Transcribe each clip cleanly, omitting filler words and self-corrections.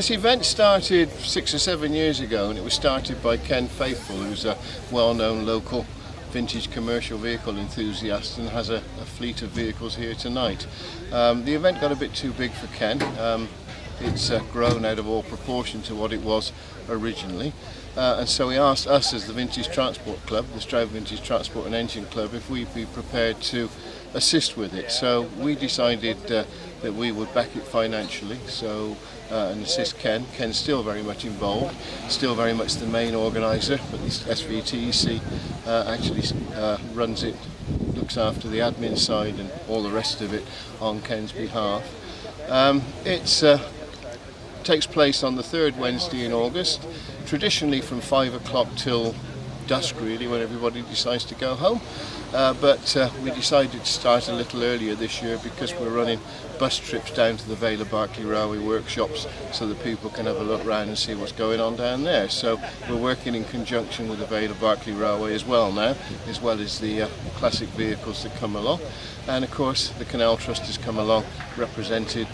this event started 6 or 7 years ago, and it was started by Ken Faithfull, who's a well-known local vintage commercial vehicle enthusiast and has a fleet of vehicles here tonight. The event got a bit too big for Ken. It's grown out of all proportion to what it was originally, and so he asked us as the Vintage Transport Club, the Stroud Vintage Transport and Engine Club, if we'd be prepared to assist with it. So we decided that we would back it financially, and assist Ken. Ken's still very much involved, still very much the main organiser, but this SVTEC actually runs it, looks after the admin side and all the rest of it on Ken's behalf. It takes place on the third Wednesday in August, traditionally from 5 o'clock till dusk really, when everybody decides to go home. But we decided to start a little earlier this year because we're running bus trips down to the Vale of Berkeley Railway workshops so that people can have a look round and see what's going on down there. So we're working in conjunction with the Vale of Berkeley Railway as well now, as well as the classic vehicles that come along. And of course the Canal Trust has come along, represented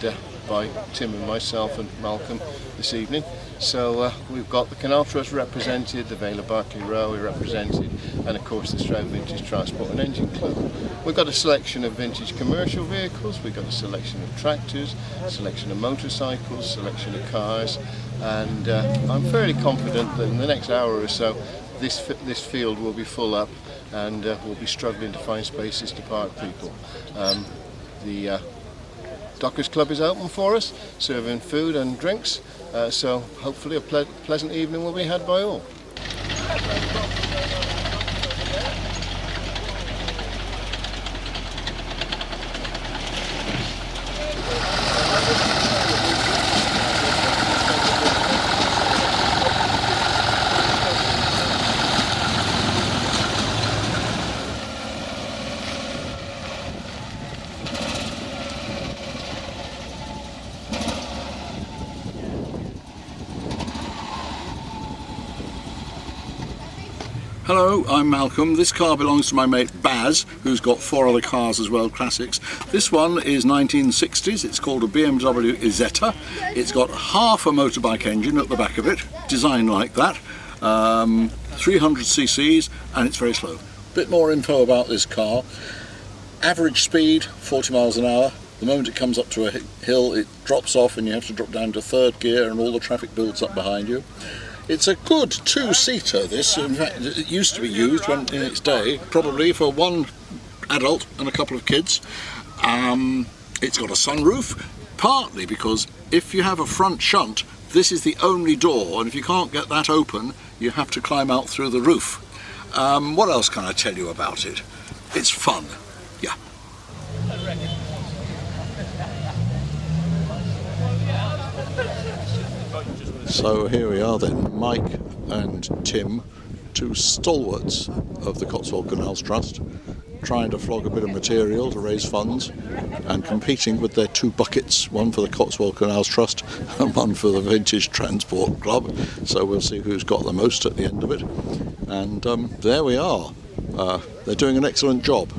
by Tim and myself and Malcolm this evening. So we've got the Canal Trust represented, the Vale of Berkeley Railway represented, and of course the Stroud Vintage Transport and Engine Club. We've got a selection of vintage commercial vehicles, we've got a selection of tractors, a selection of motorcycles, selection of cars, and I'm fairly confident that in the next hour or so this field will be full up, and we'll be struggling to find spaces to park people. The Dockers Club is open for us, serving food and drinks, so hopefully a pleasant evening will be had by all. Hello, I'm Malcolm. This car belongs to my mate Baz, who's got 4 other cars as well, classics. This one is 1960s, it's called a BMW Isetta. It's got half a motorbike engine at the back of it, designed like that, 300 cc's, and it's very slow. Bit more info about this car. Average speed, 40 miles an hour. The moment it comes up to a hill, it drops off and you have to drop down to third gear and all the traffic builds up behind you. It's a good two-seater, this. In fact, it used to be used in its day, probably for one adult and a couple of kids. It's got a sunroof, partly because if you have a front shunt, this is the only door, and if you can't get that open, you have to climb out through the roof. What else can I tell you about it? It's fun, yeah. So here we are then, Mike and Tim, 2 stalwarts of the Cotswold Canals Trust, trying to flog a bit of material to raise funds and competing with their 2 buckets, one for the Cotswold Canals Trust and one for the Vintage Transport Club. So we'll see who's got the most at the end of it. And there we are. They're doing an excellent job.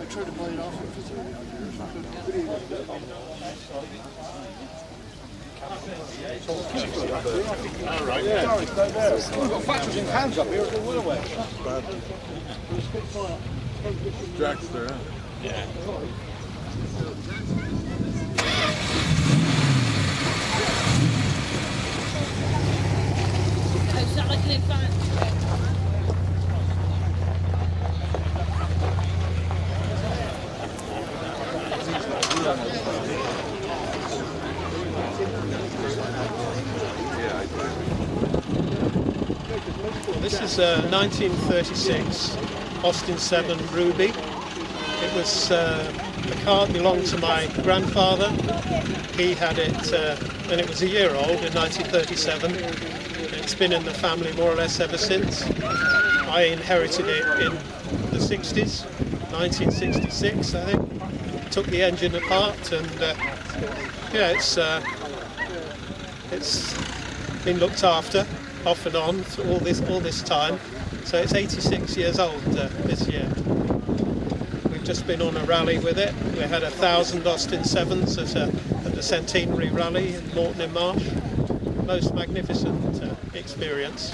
I tried to play it off. All right, yeah. We've got factories in cans up here at the Willoway. Jack's there, huh? Yeah. Is that like an advance? This is a 1936 Austin 7 Ruby. It was a car that belonged to my grandfather. He had it when it was a year old in 1937. It's been in the family more or less ever since. I inherited it in the 60s, 1966 I think. took the engine apart, and yeah, it's been looked after off and on for all this time. So it's 86 years old this year. We've just been on a rally with it. We had 1,000 Austin 7s at the Centenary Rally in Morton in Marsh. Most magnificent experience.